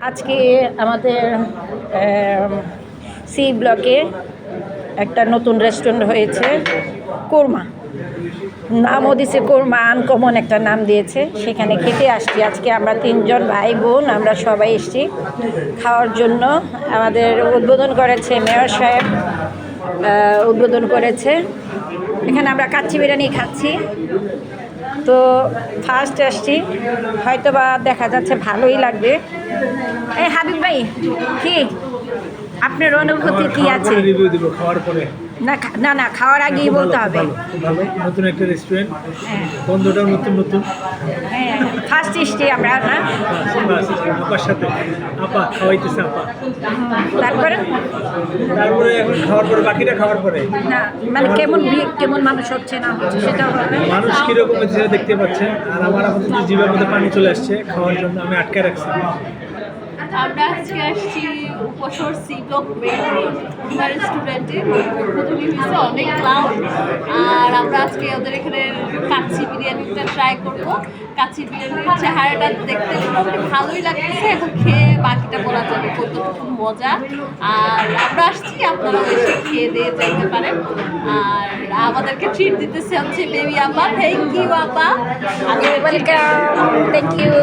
আজকে আমাদের সি ব্লকে একটা নতুন রেস্টুরেন্ট হয়েছে, কোরমা নামও দিয়েছে, কোরমা আনকমন একটা নাম দিয়েছে। সেখানে খেতে আসছি আজকে আমরা 3 জন ভাই বোন, আমরা সবাই এসছি খাওয়ার জন্য। আমাদের উদ্বোধন করেছে মেয়র সাহেব, উদ্বোধন করেছে। এখানে আমরা কাচ্চি বিরিয়ানি খাচ্ছি। তো ফার্স্ট আসছি, হয়তো বা দেখা যাচ্ছে ভালোই লাগবে। এই হাবিব ভাই, কি আপনার অনুভূতি কি আছে? রিভিউ দিব খাওয়ার পরে। না না না, খাওয়ার আগেই বলতে হবে। ভালো, নতুন একটা রেস্টুরেন্ট, হ্যাঁ বন্ধুটাও নতুন নতুন। হ্যাঁ, ফার্স্ট এসছি আমরা না। আপার সাথে আপা খাওয়াইতেছে আপা। তারপরে তারপরে এখন খাওয়ার পরে, বাকিটা খাওয়ার পরে না মানে কেমন মানুষ হচ্ছে না হচ্ছে সেটা হবে। মানুষ কীরকম হচ্ছে সেটা দেখতে পাচ্ছেন। আর আমার আপাতত জিভের মধ্যে পানি চলে আসছে খাওয়ার জন্য, আমি আটকে রাখছি। আমরা আজকে আসছি উপসর সি ব্লক মেইন রোড রেস্টুরেন্টে। প্রথমে হয়েছে অনেক ক্লাউড, আর আমরা আজকে ওদের এখানে কাচ্চি বিরিয়ানিটা ট্রাই করবো। কাচ্চি বিরিয়ানির চেহারাটা দেখতে মোটামুটি ভালোই লাগতেছে, এখন খেয়ে বাকিটা বলা যাবে কতটুকু মজা। আর আমরা আসছি, আপনারা এসে খেয়ে দিয়ে যাইতে পারেন। আর আমাদেরকে ট্রিট দিতেছে হচ্ছে বেবি আপা। থ্যাংক ইউ আপা। Welcome, thank you.